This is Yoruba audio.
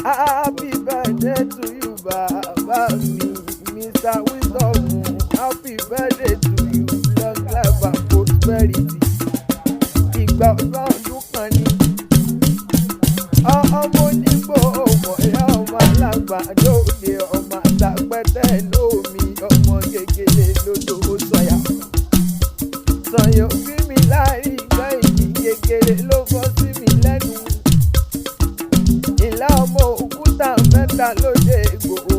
Happy birthday to you, bàbá mi, Mr. Wisdom. Happy birthday to you, long life and prosperity. Ìgbà ọdún kan ni ọmọ onígbò ọmọ ìyá ọmọ alágbàdo òde ọmọ àtàpẹ́tẹ́ lómi ọmọ kékeré lódò sọ̀yà. Sọ̀yà bí mi láàrin ìgbà ìdí kékeré ló bọ́ sí mi lẹ́nu. Ìlà ọmọ òkúta mẹ́ta lóde Ìgbòho